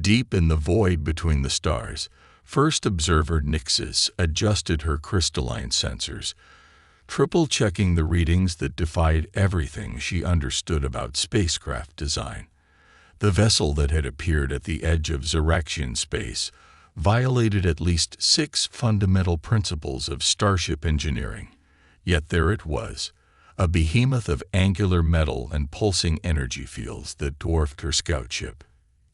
Deep in the void between the stars, First Observer Nixis adjusted her crystalline sensors, triple-checking the readings that defied everything she understood about spacecraft design. The vessel that had appeared at the edge of Xeraxian space violated at least 6 fundamental principles of starship engineering. Yet there it was, a behemoth of angular metal and pulsing energy fields that dwarfed her scout ship.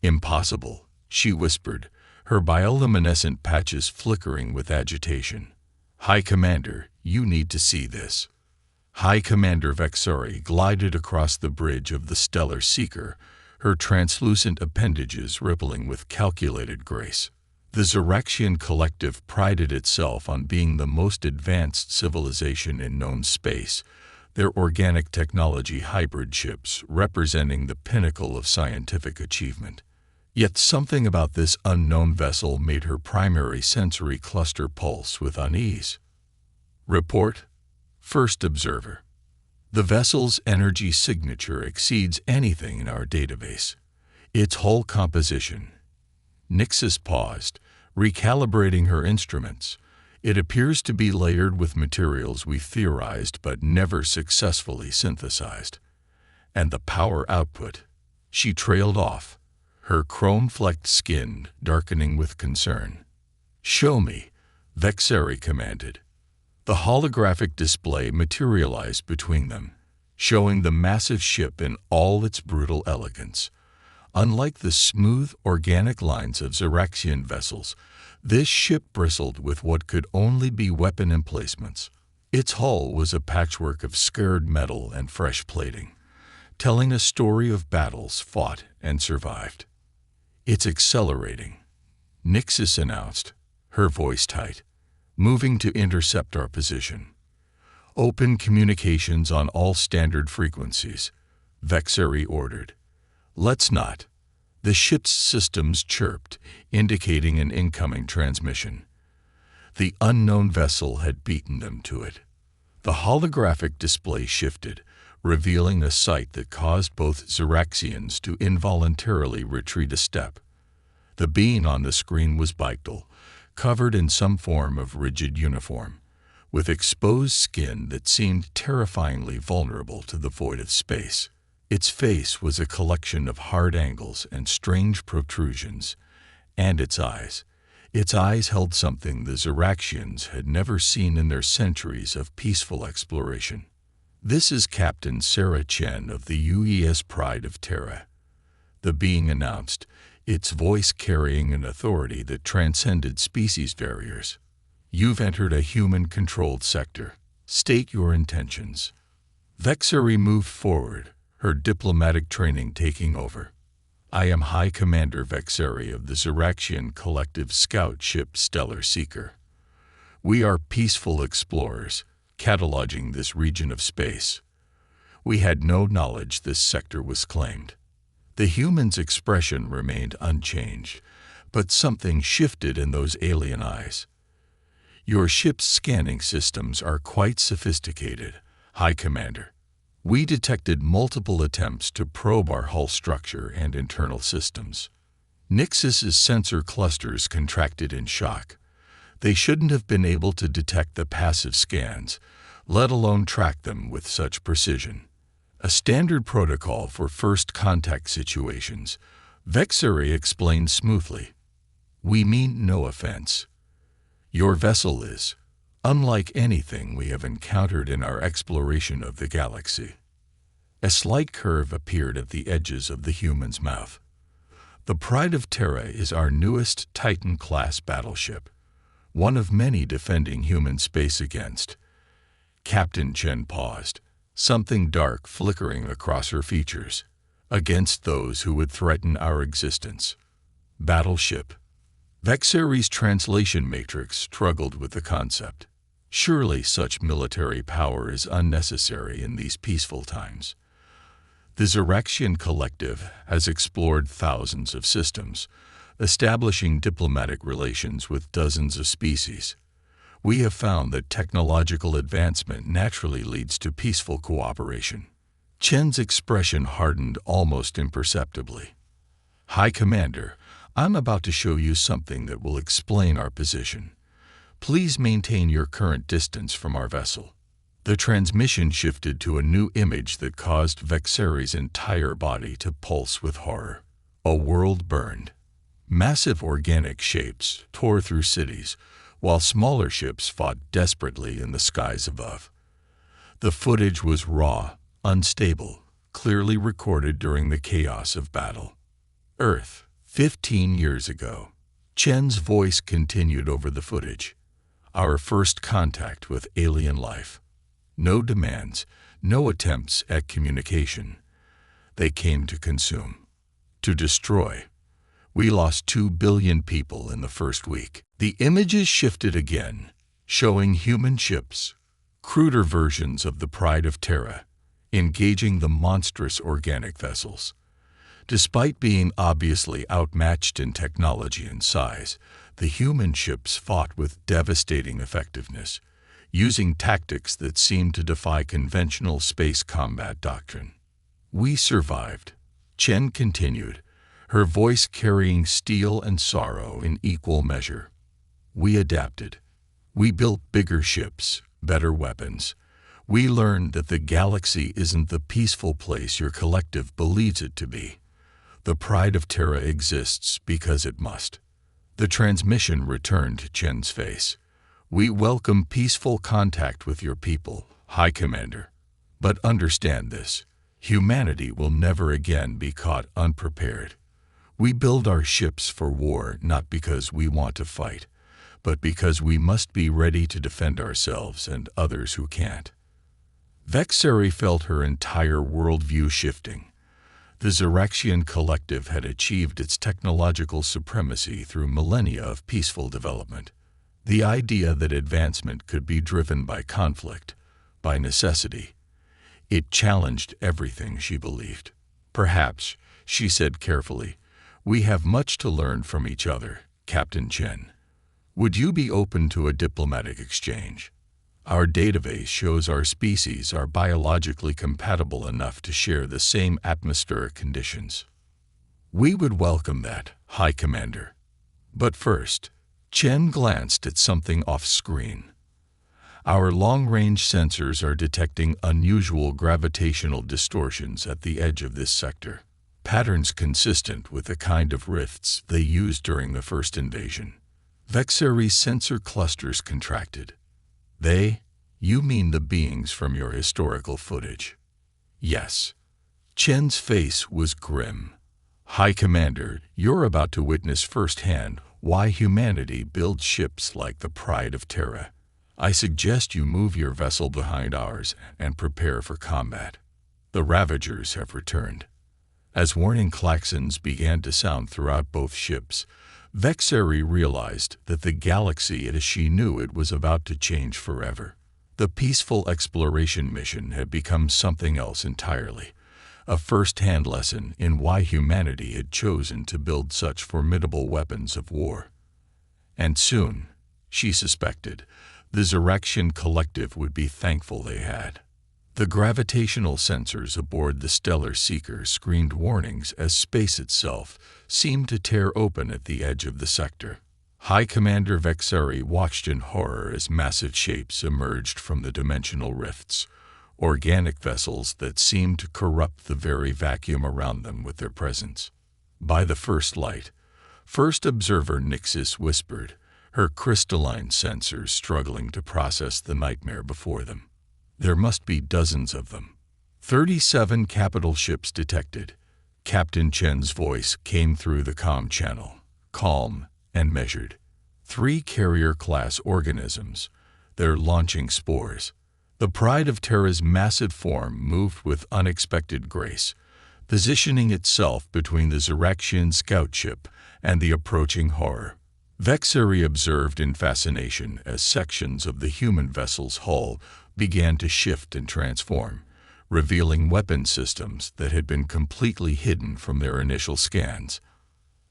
"Impossible," she whispered, her bioluminescent patches flickering with agitation. "High Commander, you need to see this." High Commander Vexari glided across the bridge of the Stellar Seeker, her translucent appendages rippling with calculated grace. The Xeraxian collective prided itself on being the most advanced civilization in known space, their organic technology hybrid ships representing the pinnacle of scientific achievement. Yet something about this unknown vessel made her primary sensory cluster pulse with unease. Report, First Observer. The vessel's energy signature exceeds anything in our database. Its hull composition. Nixis paused, recalibrating her instruments. It appears to be layered with materials we theorized but never successfully synthesized. And the power output. She trailed off, her chrome-flecked skin darkening with concern. "Show me," Vexari commanded. The holographic display materialized between them, showing the massive ship in all its brutal elegance. Unlike the smooth, organic lines of Xeraxian vessels, this ship bristled with what could only be weapon emplacements. Its hull was a patchwork of scarred metal and fresh plating, telling a story of battles fought and survived. "It's accelerating," Nixis announced, her voice tight, moving to intercept our position. "Open communications on all standard frequencies," Vexari ordered. "Let's not." The ship's systems chirped, indicating an incoming transmission. The unknown vessel had beaten them to it. The holographic display shifted, revealing a sight that caused both Xeraxians to involuntarily retreat a step. The being on the screen was Bictal, covered in some form of rigid uniform, with exposed skin that seemed terrifyingly vulnerable to the void of space. Its face was a collection of hard angles and strange protrusions, and its eyes held something the Xeraxians had never seen in their centuries of peaceful exploration. "This is Captain Sarah Chen of the UES Pride of Terra," the being announced, its voice carrying an authority that transcended species barriers. "You've entered a human-controlled sector. State your intentions." Vexari moved forward, her diplomatic training taking over. "I am High Commander Vexari of the Xeraxian collective scout ship Stellar Seeker. We are peaceful explorers, cataloging this region of space. We had no knowledge this sector was claimed." The human's expression remained unchanged, but something shifted in those alien eyes. "Your ship's scanning systems are quite sophisticated, High Commander. We detected multiple attempts to probe our hull structure and internal systems." Nixis's sensor clusters contracted in shock. They shouldn't have been able to detect the passive scans, let alone track them with such precision. "A standard protocol for first contact situations," Vexari explained smoothly. "We mean no offense. Your vessel is unlike anything we have encountered in our exploration of the galaxy." A slight curve appeared at the edges of the human's mouth. "The Pride of Terra is our newest Titan-class battleship, one of many defending human space against." Captain Chen paused, something dark flickering across her features. "Against those who would threaten our existence." Battleship. Vexari's translation matrix struggled with the concept. Surely such military power is unnecessary in these peaceful times. The Xeraxian collective has explored thousands of systems, establishing diplomatic relations with dozens of species. We have found that technological advancement naturally leads to peaceful cooperation. Chen's expression hardened almost imperceptibly. "High Commander, I'm about to show you something that will explain our position. Please maintain your current distance from our vessel." The transmission shifted to a new image that caused Vexeri's entire body to pulse with horror. A world burned. Massive organic shapes tore through cities, while smaller ships fought desperately in the skies above. The footage was raw, unstable, clearly recorded during the chaos of battle. Earth, 15 years ago. Chen's voice continued over the footage. Our first contact with alien life. No demands, no attempts at communication. They came to consume, to destroy. We lost 2 billion people in the first week. The images shifted again, showing human ships, cruder versions of the Pride of Terra, engaging the monstrous organic vessels. Despite being obviously outmatched in technology and size, the human ships fought with devastating effectiveness, using tactics that seemed to defy conventional space combat doctrine. "We survived," Chen continued, her voice carrying steel and sorrow in equal measure. "We adapted. We built bigger ships, better weapons. We learned that the galaxy isn't the peaceful place your collective believes it to be. The Pride of Terra exists because it must." The transmission returned to Chen's face. "We welcome peaceful contact with your people, High Commander. But understand this, humanity will never again be caught unprepared. We build our ships for war not because we want to fight, but because we must be ready to defend ourselves and others who can't." Vexeri felt her entire worldview shifting. The Xeraxian collective had achieved its technological supremacy through millennia of peaceful development. The idea that advancement could be driven by conflict, by necessity, it challenged everything she believed. "Perhaps," she said carefully, "we have much to learn from each other, Captain Chen. Would you be open to a diplomatic exchange? Our database shows our species are biologically compatible enough to share the same atmospheric conditions." "We would welcome that, High Commander. But first," Chen glanced at something off-screen. "Our long-range sensors are detecting unusual gravitational distortions at the edge of this sector, patterns consistent with the kind of rifts they used during the first invasion." Vexeri's sensor clusters contracted. "They? You mean the beings from your historical footage?" "Yes." Chen's face was grim. "High Commander, you're about to witness firsthand why humanity builds ships like the Pride of Terra. I suggest you move your vessel behind ours and prepare for combat. The Ravagers have returned." As warning klaxons began to sound throughout both ships, Vexeri realized that the galaxy as she knew it was about to change forever. The peaceful exploration mission had become something else entirely, a first-hand lesson in why humanity had chosen to build such formidable weapons of war. And soon, she suspected, the Xeraxian collective would be thankful they had. The gravitational sensors aboard the Stellar Seeker screened warnings as space itself seemed to tear open at the edge of the sector. High Commander Vexeri watched in horror as massive shapes emerged from the dimensional rifts, organic vessels that seemed to corrupt the very vacuum around them with their presence. By the first light, First Observer Nixis whispered, her crystalline sensors struggling to process the nightmare before them. "There must be dozens of them." 37 capital ships detected. Captain Chen's voice came through the comm channel, calm and measured. 3 carrier-class organisms. They're launching spores. The Pride of Terra's massive form moved with unexpected grace, positioning itself between the Xeraxian scout ship and the approaching horror. Vexeri observed in fascination as sections of the human vessel's hull began to shift and transform, revealing weapon systems that had been completely hidden from their initial scans.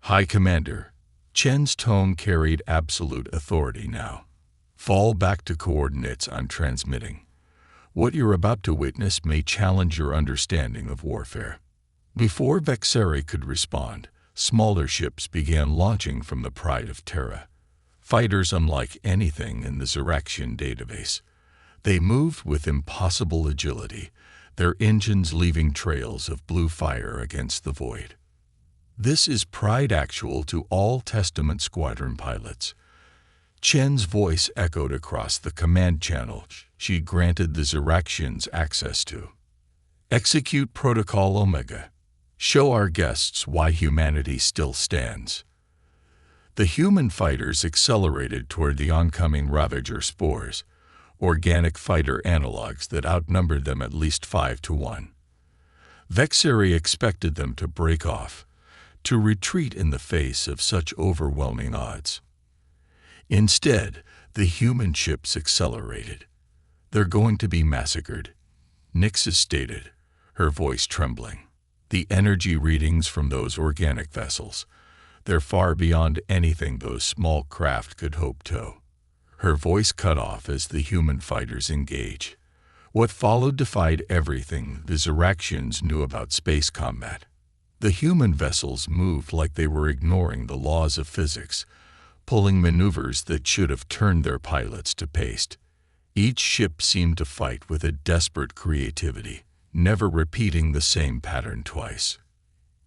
"High Commander," Chen's tone carried absolute authority now. "Fall back to coordinates I'm transmitting. What you're about to witness may challenge your understanding of warfare." Before Vexeri could respond, smaller ships began launching from the Pride of Terra. Fighters unlike anything in the Ziraxian database. They moved with impossible agility, their engines leaving trails of blue fire against the void. This is Pride Actual to all Testament Squadron pilots. Chen's voice echoed across the command channel she granted the Ziraxians access to. Execute Protocol Omega. Show our guests why humanity still stands. The human fighters accelerated toward the oncoming Ravager spores, organic fighter analogs that outnumbered them at least 5-1. Vexeri expected them to break off, to retreat in the face of such overwhelming odds. Instead, the human ships accelerated. They're going to be massacred, Nixis stated, her voice trembling. The energy readings from those organic vessels, they're far beyond anything those small craft could hope to. Her voice cut off as the human fighters engaged. What followed defied everything the Ziraxians knew about space combat. The human vessels moved like they were ignoring the laws of physics, pulling maneuvers that should have turned their pilots to paste. Each ship seemed to fight with a desperate creativity, never repeating the same pattern twice.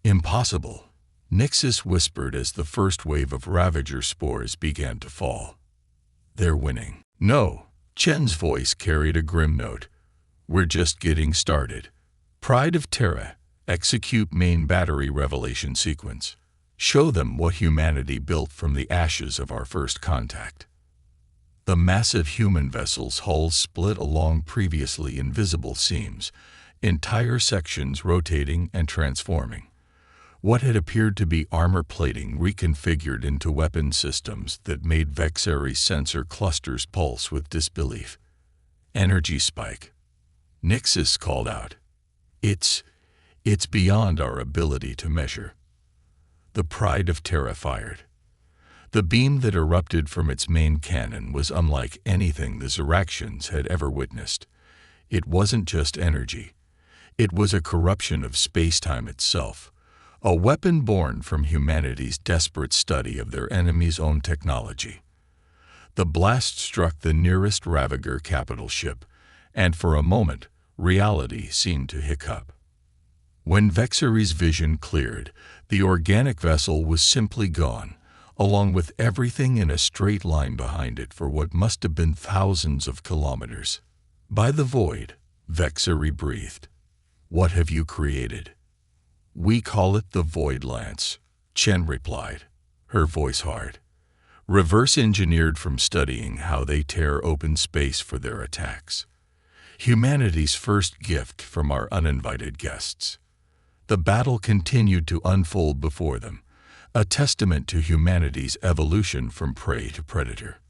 Impossible, Nixis whispered as the first wave of Ravager spores began to fall. They're winning. No, Chen's voice carried a grim note. We're just getting started. Pride of Terra, execute main battery revelation sequence. Show them what humanity built from the ashes of our first contact. The massive human vessel's hulls split along previously invisible seams, entire sections rotating and transforming. What had appeared to be armor plating reconfigured into weapon systems that made Vexeri's sensor clusters pulse with disbelief. Energy spike. Nixis called out. It's beyond our ability to measure. The Pride of Terra fired. The beam that erupted from its main cannon was unlike anything the Ziraxians had ever witnessed. It wasn't just energy. It was a corruption of space-time itself, a weapon born from humanity's desperate study of their enemy's own technology. The blast struck the nearest Ravager capital ship, and for a moment, reality seemed to hiccup. When Vexeri's vision cleared, the organic vessel was simply gone, along with everything in a straight line behind it for what must have been thousands of kilometers. By the void, Vexeri breathed. What have you created? We call it the Void Lance, Chen replied, her voice hard. Reverse engineered from studying how they tear open space for their attacks. Humanity's first gift from our uninvited guests. The battle continued to unfold before them, a testament to humanity's evolution from prey to predator.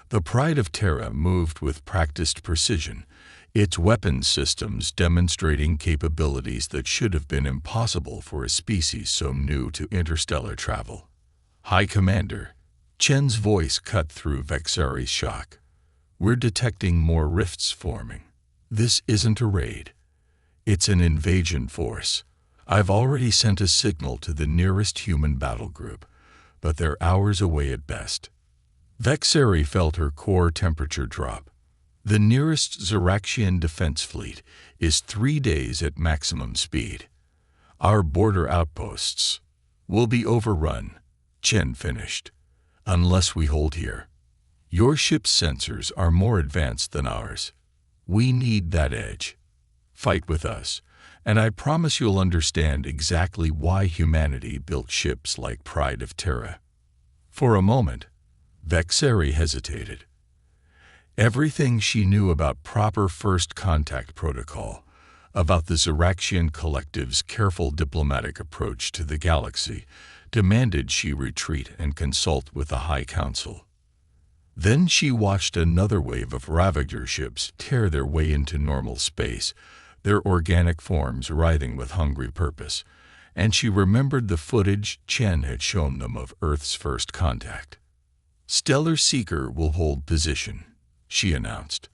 The Pride of Terra moved with practiced precision, its weapons systems demonstrating capabilities that should have been impossible for a species so new to interstellar travel. High Commander, Chen's voice cut through Vexeri's shock. We're detecting more rifts forming. This isn't a raid. It's an invasion force. I've already sent a signal to the nearest human battle group, but they're hours away at best. Vexeri felt her core temperature drop. The nearest Ziraxian defense fleet is 3 days at maximum speed. Our border outposts will be overrun, Chen finished, unless we hold here. Your ship's sensors are more advanced than ours. We need that edge. Fight with us, and I promise you'll understand exactly why humanity built ships like Pride of Terra. For a moment, Vexeri hesitated. Everything she knew about proper first contact protocol, about the Ziraxian collective's careful diplomatic approach to the galaxy, demanded she retreat and consult with the High Council. Then she watched another wave of Ravager ships tear their way into normal space, their organic forms writhing with hungry purpose, and she remembered the footage Chen had shown them of Earth's first contact. Stellar Seeker will hold position, she announced.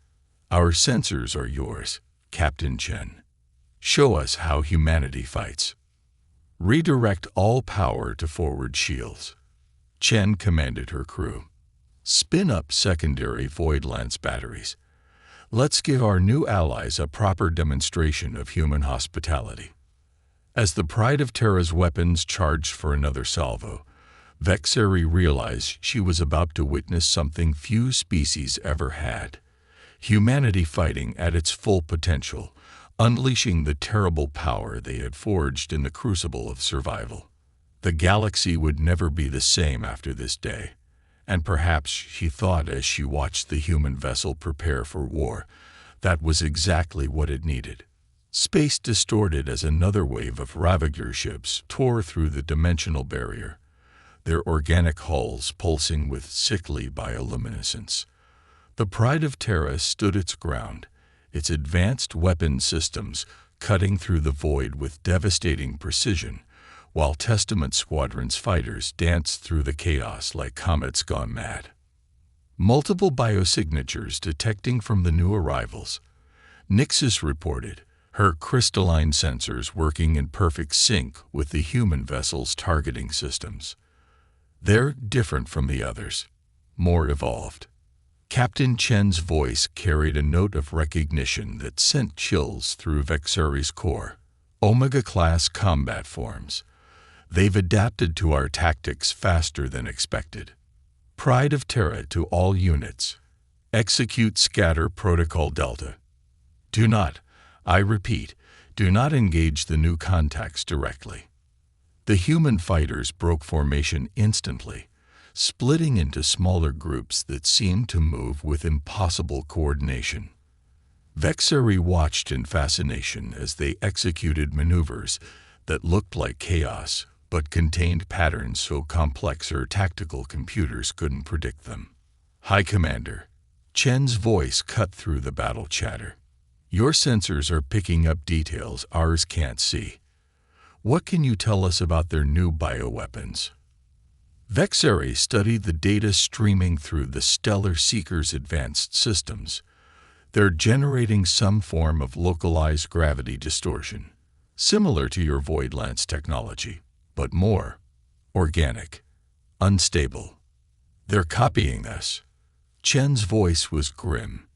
Our sensors are yours, Captain Chen. Show us how humanity fights. Redirect all power to forward shields. Chen commanded her crew. Spin up secondary void lance batteries. Let's give our new allies a proper demonstration of human hospitality. As the Pride of Terra's weapons charged for another salvo, Vexeri realized she was about to witness something few species ever had. Humanity fighting at its full potential, unleashing the terrible power they had forged in the crucible of survival. The galaxy would never be the same after this day, and perhaps she thought as she watched the human vessel prepare for war, that was exactly what it needed. Space distorted as another wave of Ravager ships tore through the dimensional barrier, their organic hulls pulsing with sickly bioluminescence. The Pride of Terra stood its ground, its advanced weapon systems cutting through the void with devastating precision, while Testament Squadron's fighters danced through the chaos like comets gone mad. Multiple biosignatures detecting from the new arrivals. Nixus reported, her crystalline sensors working in perfect sync with the human vessel's targeting systems. They're different from the others, more evolved. Captain Chen's voice carried a note of recognition that sent chills through Vexeri's core. Omega-class combat forms. They've adapted to our tactics faster than expected. Pride of Terra to all units. Execute Scatter Protocol Delta. Do not, I repeat, do not engage the new contacts directly. The human fighters broke formation instantly, splitting into smaller groups that seemed to move with impossible coordination. Vexeri watched in fascination as they executed maneuvers that looked like chaos, but contained patterns so complex her tactical computers couldn't predict them. High Commander, Chen's voice cut through the battle chatter. Your sensors are picking up details ours can't see. What can you tell us about their new bioweapons? Vexeri studied the data streaming through the Stellar Seeker's advanced systems. They're generating some form of localized gravity distortion, similar to your Void Lance technology, but more organic, unstable. They're copying us. Chen's voice was grim,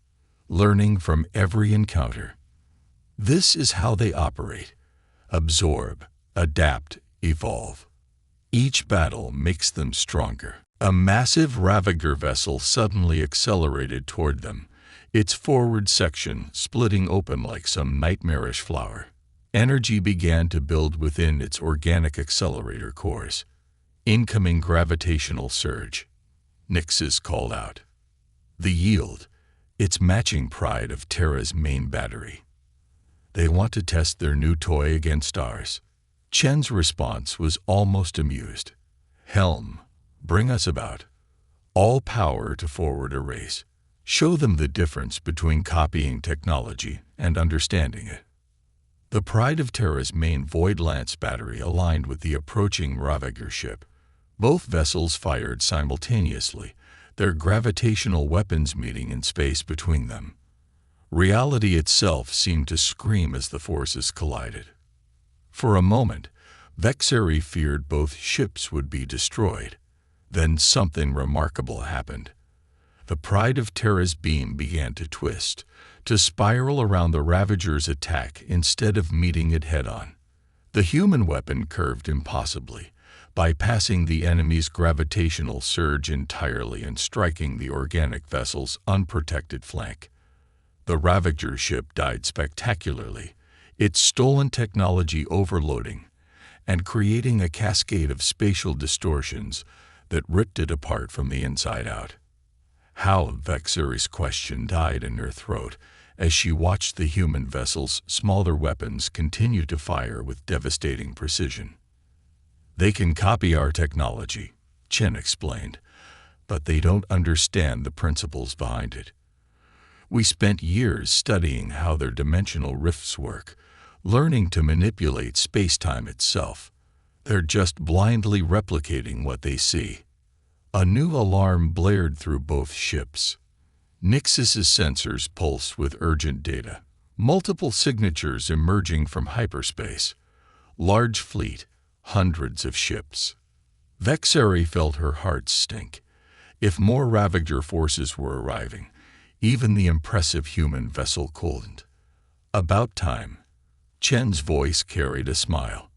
learning from every encounter. This is how they operate. Absorb, adapt, evolve. Each battle makes them stronger. A massive Ravager vessel suddenly accelerated toward them, its forward section splitting open like some nightmarish flower. Energy began to build within its organic accelerator cores. Incoming gravitational surge. Nixus called out. The yield, its matching Pride of Terra's main battery. They want to test their new toy against ours. Chen's response was almost amused. Helm, bring us about. All power to forward a race. Show them the difference between copying technology and understanding it. The Pride of Terra's main Void Lance battery aligned with the approaching Ravager ship. Both vessels fired simultaneously, their gravitational weapons meeting in space between them. Reality itself seemed to scream as the forces collided. For a moment, Vexeri feared both ships would be destroyed. Then something remarkable happened. The Pride of Terra's beam began to twist, to spiral around the Ravager's attack instead of meeting it head-on. The human weapon curved impossibly, bypassing the enemy's gravitational surge entirely and striking the organic vessel's unprotected flank. The Ravager ship died spectacularly, its stolen technology overloading and creating a cascade of spatial distortions that ripped it apart from the inside out. How, Vexeri's question died in her throat as she watched the human vessel's smaller weapons continue to fire with devastating precision. They can copy our technology, Chen explained, but they don't understand the principles behind it. We spent years studying how their dimensional rifts work, learning to manipulate space-time itself. They're just blindly replicating what they see. A new alarm blared through both ships. Nixus's sensors pulsed with urgent data. Multiple signatures emerging from hyperspace. Large fleet, hundreds of ships. Vexeri felt her heart sink. If more Ravager forces were arriving, even the impressive human vessel couldn't. About time. Chen's voice carried a smile.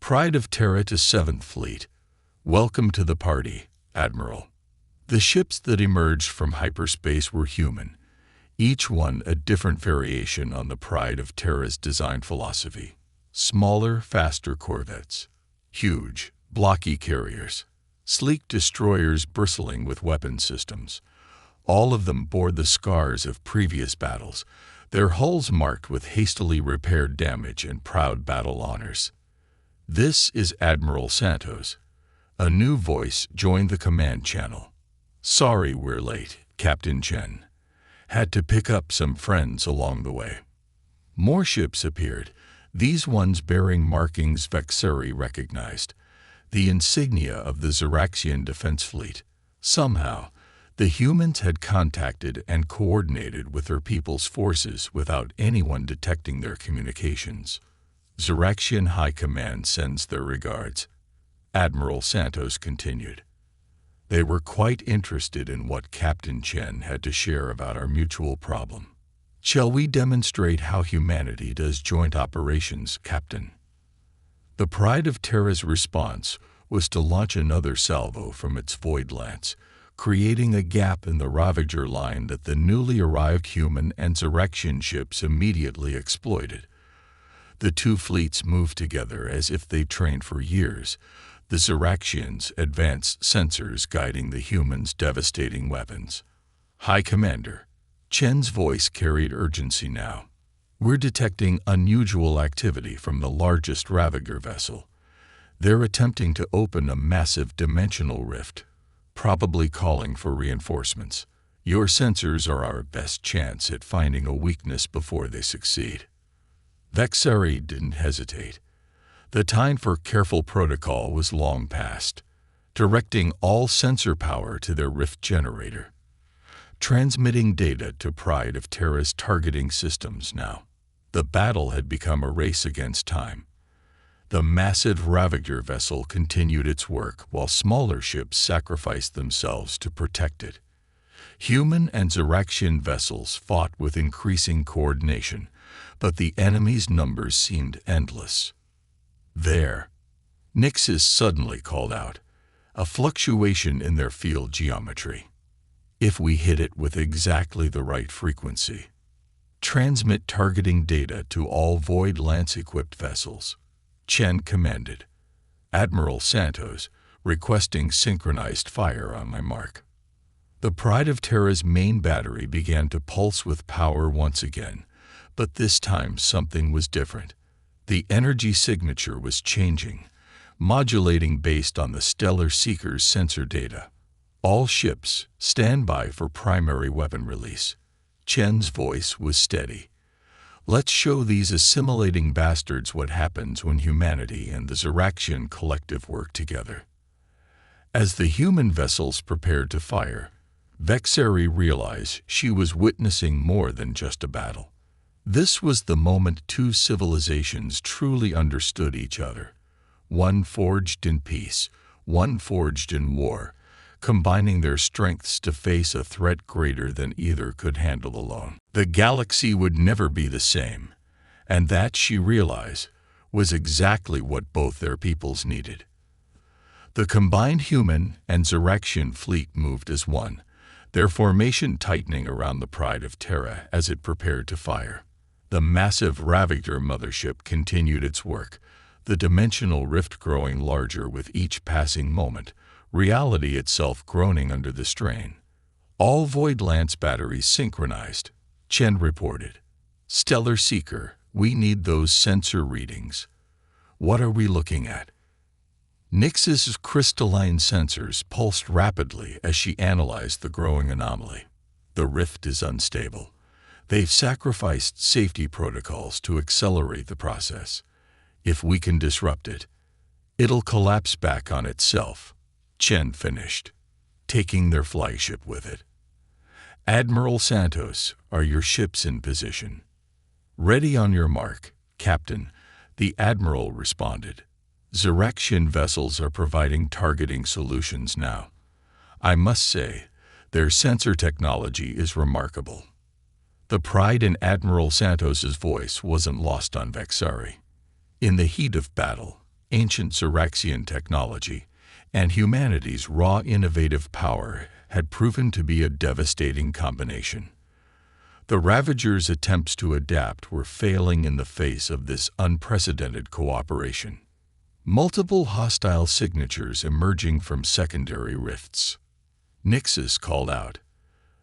Pride of Terra to 7th Fleet. Welcome to the party, Admiral. The ships that emerged from hyperspace were human, each one a different variation on the Pride of Terra's design philosophy. Smaller, faster corvettes. Huge, blocky carriers. Sleek destroyers bristling with weapon systems. All of them bore the scars of previous battles, their hulls marked with hastily repaired damage and proud battle honors. This is Admiral Santos. A new voice joined the command channel. Sorry we're late, Captain Chen. Had to pick up some friends along the way. More ships appeared, these ones bearing markings Vexeri recognized. The insignia of the Zeraxian Defense Fleet. Somehow, the humans had contacted and coordinated with their people's forces without anyone detecting their communications. Zeraxian High Command sends their regards. Admiral Santos continued. They were quite interested in what Captain Chen had to share about our mutual problem. Shall we demonstrate how humanity does joint operations, Captain? The Pride of Terra's response was to launch another salvo from its void lance, creating a gap in the Ravager line that the newly arrived human and Zeraxian ships immediately exploited. The two fleets moved together as if they trained for years, the Zeraxians' advanced sensors guiding the humans' devastating weapons. High Commander, Chen's voice carried urgency now. We're detecting unusual activity from the largest Ravager vessel. They're attempting to open a massive dimensional rift, probably calling for reinforcements. Your sensors are our best chance at finding a weakness before they succeed. Vexeri didn't hesitate. The time for careful protocol was long past, directing all sensor power to their rift generator, transmitting data to Pride of Terra's targeting systems now. The battle had become a race against time. The massive Ravager vessel continued its work while smaller ships sacrificed themselves to protect it. Human and Zeraxian vessels fought with increasing coordination, but the enemy's numbers seemed endless. There, Nixis suddenly called out, a fluctuation in their field geometry. If we hit it with exactly the right frequency, transmit targeting data to all Void Lance-equipped vessels, Chen commanded. Admiral Santos, requesting synchronized fire on my mark. The Pride of Terra's main battery began to pulse with power once again, but this time something was different. The energy signature was changing, modulating based on the Stellar Seeker's sensor data. All ships, stand by for primary weapon release. Chen's voice was steady. Let's show these assimilating bastards what happens when humanity and the Zeraxian collective work together. As the human vessels prepared to fire, Vexeri realized she was witnessing more than just a battle. This was the moment two civilizations truly understood each other. One forged in peace, one forged in war, combining their strengths to face a threat greater than either could handle alone. The galaxy would never be the same, and that, she realized, was exactly what both their peoples needed. The combined human and Zeraxian fleet moved as one, their formation tightening around the Pride of Terra as it prepared to fire. The massive Ravager mothership continued its work, the dimensional rift growing larger with each passing moment, reality itself groaning under the strain. All Void Lance batteries synchronized, Chen reported. Stellar Seeker, we need those sensor readings. What are we looking at? Nix's crystalline sensors pulsed rapidly as she analyzed the growing anomaly. The rift is unstable. They've sacrificed safety protocols to accelerate the process. If we can disrupt it, it'll collapse back on itself, Chen finished, taking their flagship with it. Admiral Santos, are your ships in position? Ready on your mark, Captain, the Admiral responded. Xeraxian vessels are providing targeting solutions now. I must say, their sensor technology is remarkable. The pride in Admiral Santos's voice wasn't lost on Vexari. In the heat of battle, ancient Xeraxian technology and humanity's raw innovative power had proven to be a devastating combination. The Ravagers' attempts to adapt were failing in the face of this unprecedented cooperation. Multiple hostile signatures emerging from secondary rifts. Nixus called out.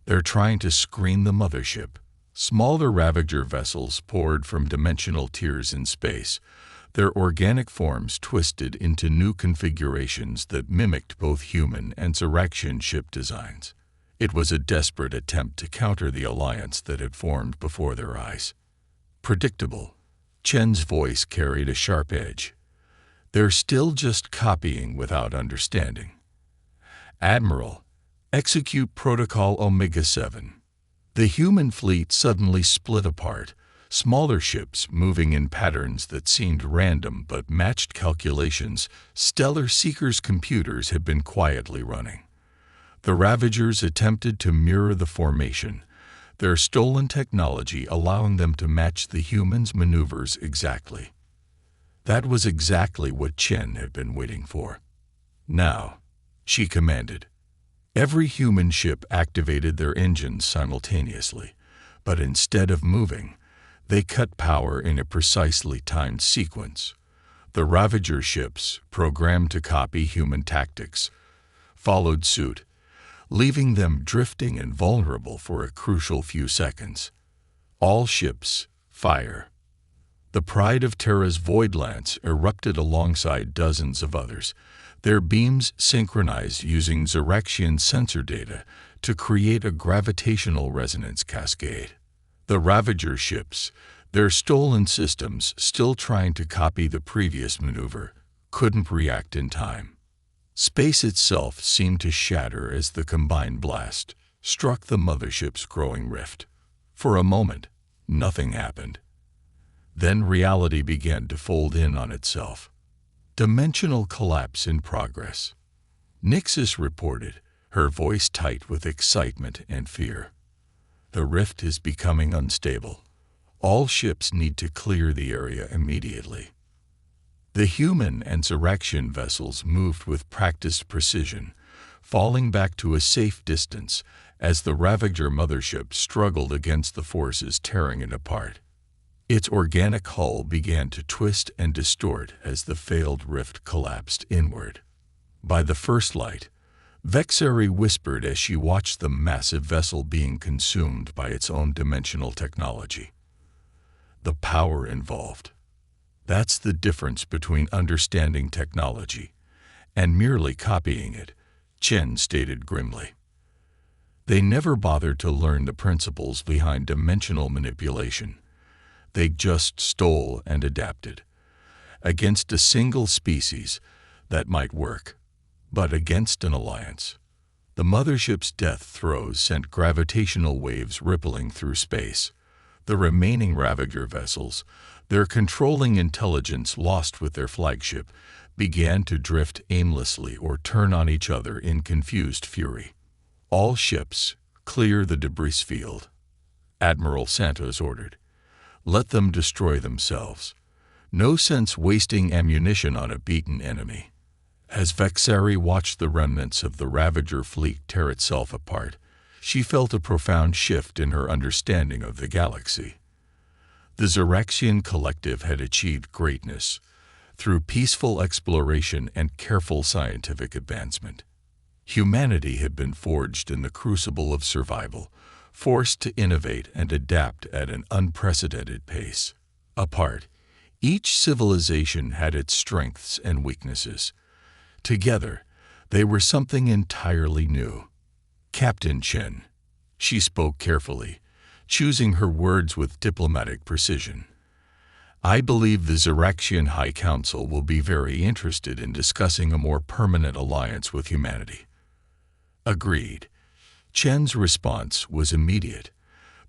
They're trying to screen the mothership. Smaller Ravager vessels poured from dimensional tiers in space, their organic forms twisted into new configurations that mimicked both human and Xeraxian ship designs. It was a desperate attempt to counter the alliance that had formed before their eyes. Predictable. Chen's voice carried a sharp edge. They're still just copying without understanding. Admiral, execute Protocol Omega-7. The human fleet suddenly split apart, smaller ships moving in patterns that seemed random but matched calculations Stellar Seeker's computers had been quietly running. The Ravagers attempted to mirror the formation, their stolen technology allowing them to match the humans' maneuvers exactly. That was exactly what Chen had been waiting for. Now, she commanded. Every human ship activated their engines simultaneously, but instead of moving, they cut power in a precisely timed sequence. The Ravager ships, programmed to copy human tactics, followed suit, leaving them drifting and vulnerable for a crucial few seconds. All ships, fire. The pride of Terra's Voidlance erupted alongside dozens of others, their beams synchronized using Xeraxian sensor data to create a gravitational resonance cascade. The Ravager ships, their stolen systems still trying to copy the previous maneuver, couldn't react in time. Space itself seemed to shatter as the combined blast struck the mothership's growing rift. For a moment, nothing happened. Then reality began to fold in on itself. Dimensional collapse in progress. Nixus reported, her voice tight with excitement and fear. The rift is becoming unstable. All ships need to clear the area immediately. The human and Xeraxian vessels moved with practiced precision, falling back to a safe distance as the Ravager mothership struggled against the forces tearing it apart. Its organic hull began to twist and distort as the failed rift collapsed inward. By the first light, Vexari whispered as she watched the massive vessel being consumed by its own dimensional technology. The power involved. That's the difference between understanding technology and merely copying it, Chen stated grimly. They never bothered to learn the principles behind dimensional manipulation. They just stole and adapted. Against a single species, that might work, but against an alliance. The mothership's death throes sent gravitational waves rippling through space. The remaining Ravager vessels, their controlling intelligence lost with their flagship, began to drift aimlessly or turn on each other in confused fury. All ships, clear the debris field. Admiral Santos ordered. Let them destroy themselves. No sense wasting ammunition on a beaten enemy. As Vexari watched the remnants of the Ravager fleet tear itself apart, she felt a profound shift in her understanding of the galaxy. The Xeraxian collective had achieved greatness through peaceful exploration and careful scientific advancement. Humanity had been forged in the crucible of survival, forced to innovate and adapt at an unprecedented pace. Apart, each civilization had its strengths and weaknesses. Together, they were something entirely new. Captain Chen, she spoke carefully, choosing her words with diplomatic precision. I believe the Xeraxian High Council will be very interested in discussing a more permanent alliance with humanity. Agreed. Chen's response was immediate.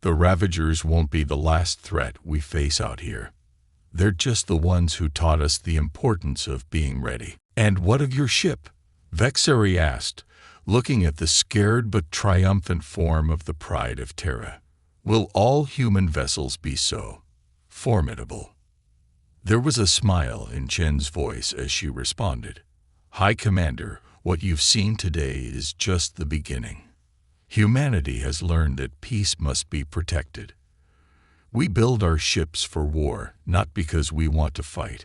The Ravagers won't be the last threat we face out here. They're just the ones who taught us the importance of being ready. And what of your ship? Vexeri asked, looking at the scared but triumphant form of the Pride of Terra. Will all human vessels be so formidable? There was a smile in Chen's voice as she responded. High Commander, what you've seen today is just the beginning. Humanity has learned that peace must be protected. We build our ships for war, not because we want to fight,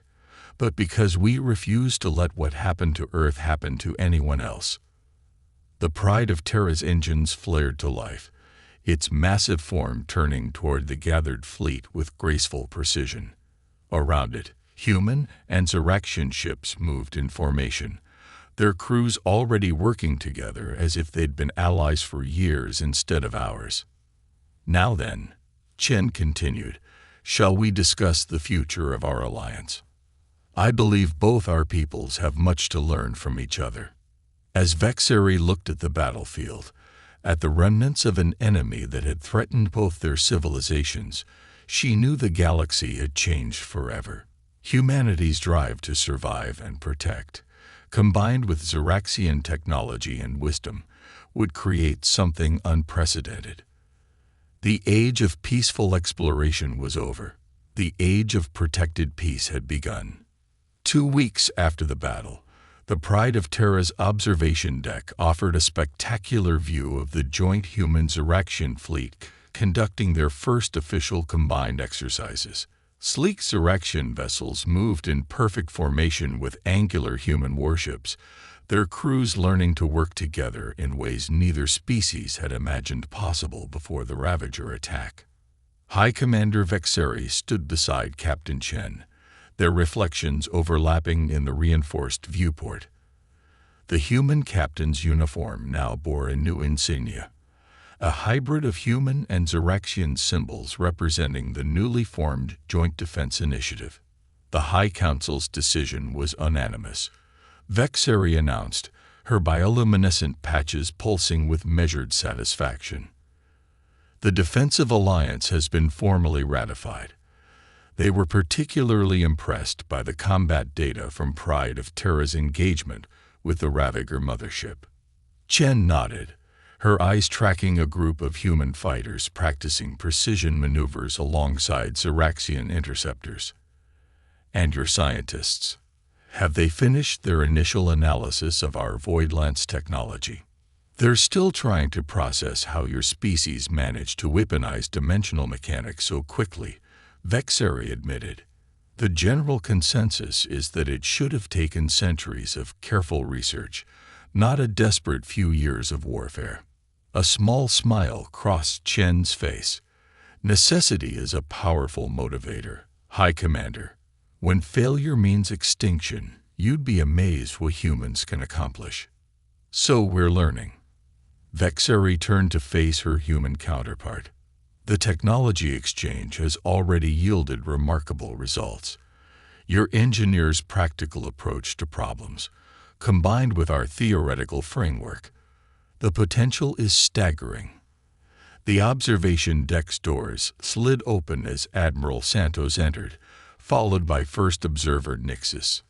but because we refuse to let what happened to Earth happen to anyone else. The Pride of Terra's engines flared to life, its massive form turning toward the gathered fleet with graceful precision. Around it, human and Ziraxian ships moved in formation, their crews already working together as if they'd been allies for years instead of hours. Now then, Chen continued, shall we discuss the future of our alliance? I believe both our peoples have much to learn from each other. As Vexeri looked at the battlefield, at the remnants of an enemy that had threatened both their civilizations, she knew the galaxy had changed forever. Humanity's drive to survive and protect, combined with Ziraxian technology and wisdom, would create something unprecedented. The age of peaceful exploration was over. The age of protected peace had begun. 2 weeks after the battle, the Pride of Terra's observation deck offered a spectacular view of the joint human-Ziraxian fleet conducting their first official combined exercises. Sleek Ziraxian vessels moved in perfect formation with angular human warships, their crews learning to work together in ways neither species had imagined possible before the Ravager attack. High Commander Vexeri stood beside Captain Chen, their reflections overlapping in the reinforced viewport. The human captain's uniform now bore a new insignia, a hybrid of human and Ziraxian symbols representing the newly formed Joint Defense Initiative. The High Council's decision was unanimous. Vexeri announced, her bioluminescent patches pulsing with measured satisfaction. The defensive alliance has been formally ratified. They were particularly impressed by the combat data from Pride of Terra's engagement with the Ravager mothership. Chen nodded, her eyes tracking a group of human fighters practicing precision maneuvers alongside Ziraxian interceptors. And your scientists? Have they finished their initial analysis of our Voidlance technology? They're still trying to process how your species managed to weaponize dimensional mechanics so quickly, Vexeri admitted. The general consensus is that it should have taken centuries of careful research, not a desperate few years of warfare. A small smile crossed Chen's face. Necessity is a powerful motivator, High Commander. When failure means extinction, you'd be amazed what humans can accomplish. So we're learning. Vexeri turned to face her human counterpart. The technology exchange has already yielded remarkable results. Your engineers' practical approach to problems, combined with our theoretical framework, the potential is staggering. The observation deck's doors slid open as Admiral Santos entered, followed by First Observer Nixis.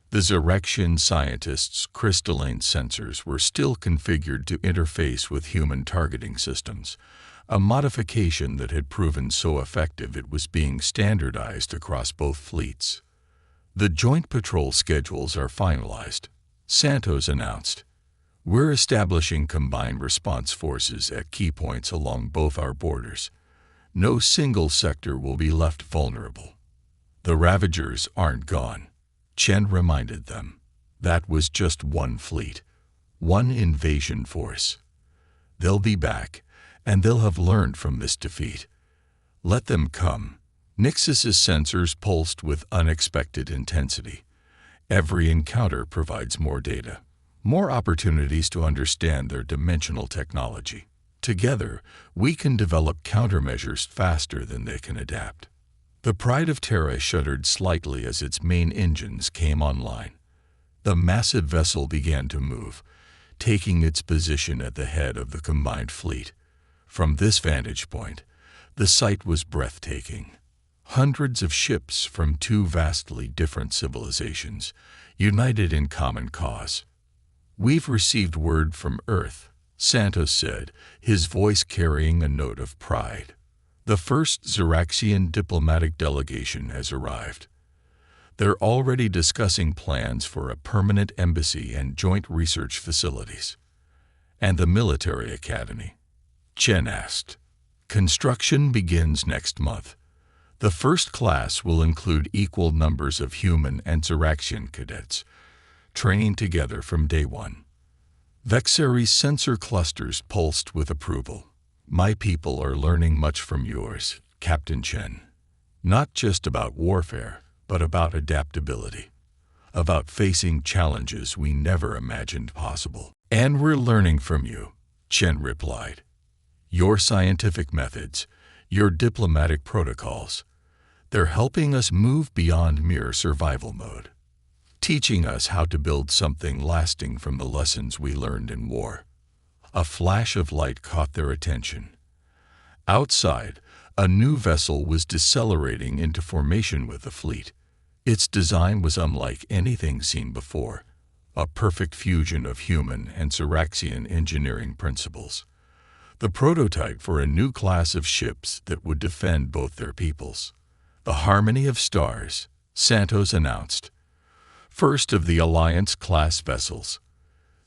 The Ziraxian scientists' crystalline sensors were still configured to interface with human targeting systems, a modification that had proven so effective it was being standardized across both fleets. The joint patrol schedules are finalized, Santos announced. We're establishing combined response forces at key points along both our borders. No single sector will be left vulnerable. The Ravagers aren't gone, Chen reminded them. That was just one fleet, one invasion force. They'll be back, and they'll have learned from this defeat. Let them come. Nixis's sensors pulsed with unexpected intensity. Every encounter provides more data, more opportunities to understand their dimensional technology. Together, we can develop countermeasures faster than they can adapt. The Pride of Terra shuddered slightly as its main engines came online. The massive vessel began to move, taking its position at the head of the combined fleet. From this vantage point, the sight was breathtaking. Hundreds of ships from two vastly different civilizations, united in common cause. "We've received word from Earth," Santos said, his voice carrying a note of pride. "The first Xeraxian diplomatic delegation has arrived. They're already discussing plans for a permanent embassy and joint research facilities." "And the military academy?" Chen asked. "Construction begins next month. The first class will include equal numbers of human and Xeraxian cadets, training together from day one." Vexeri's sensor clusters pulsed with approval. "My people are learning much from yours, Captain Chen. Not just about warfare, but about adaptability. About facing challenges we never imagined possible." "And we're learning from you," Chen replied. "Your scientific methods, your diplomatic protocols, they're helping us move beyond mere survival mode, teaching us how to build something lasting from the lessons we learned in war." A flash of light caught their attention. Outside, a new vessel was decelerating into formation with the fleet. Its design was unlike anything seen before, a perfect fusion of human and Xeraxian engineering principles. The prototype for a new class of ships that would defend both their peoples. "The Harmony of Stars," Santos announced. "First of the Alliance-class vessels.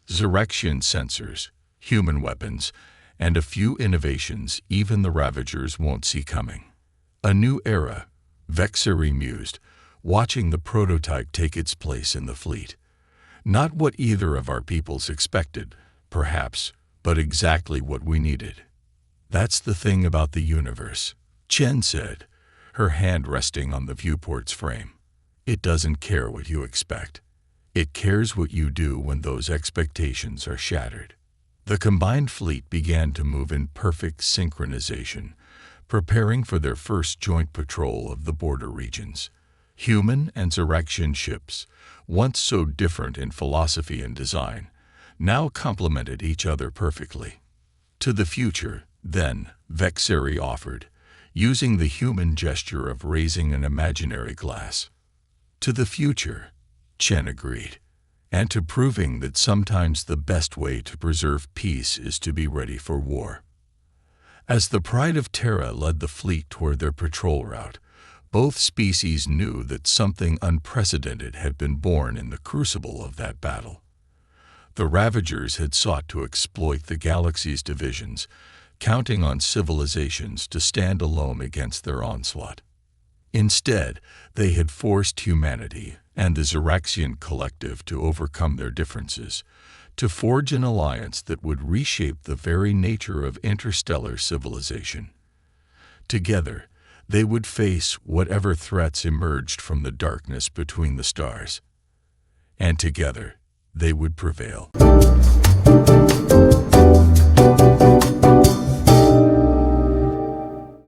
Xeraxian sensors, human weapons, and a few innovations even the Ravagers won't see coming. A new era," Vexeri mused, watching the prototype take its place in the fleet. "Not what either of our peoples expected, perhaps, but exactly what we needed." "That's the thing about the universe," Chen said, her hand resting on the viewport's frame. "It doesn't care what you expect. It cares what you do when those expectations are shattered." The combined fleet began to move in perfect synchronization, preparing for their first joint patrol of the border regions. Human and Xeraxian ships, once so different in philosophy and design, now complemented each other perfectly. "To the future, then," Vexeri offered, using the human gesture of raising an imaginary glass. "To the future," Chen agreed, "and to proving that sometimes the best way to preserve peace is to be ready for war." As the Pride of Terra led the fleet toward their patrol route, both species knew that something unprecedented had been born in the crucible of that battle. The Ravagers had sought to exploit the galaxy's divisions, counting on civilizations to stand alone against their onslaught. Instead, they had forced humanity and the Xeraxian collective to overcome their differences, to forge an alliance that would reshape the very nature of interstellar civilization. Together, they would face whatever threats emerged from the darkness between the stars. And together, they would prevail.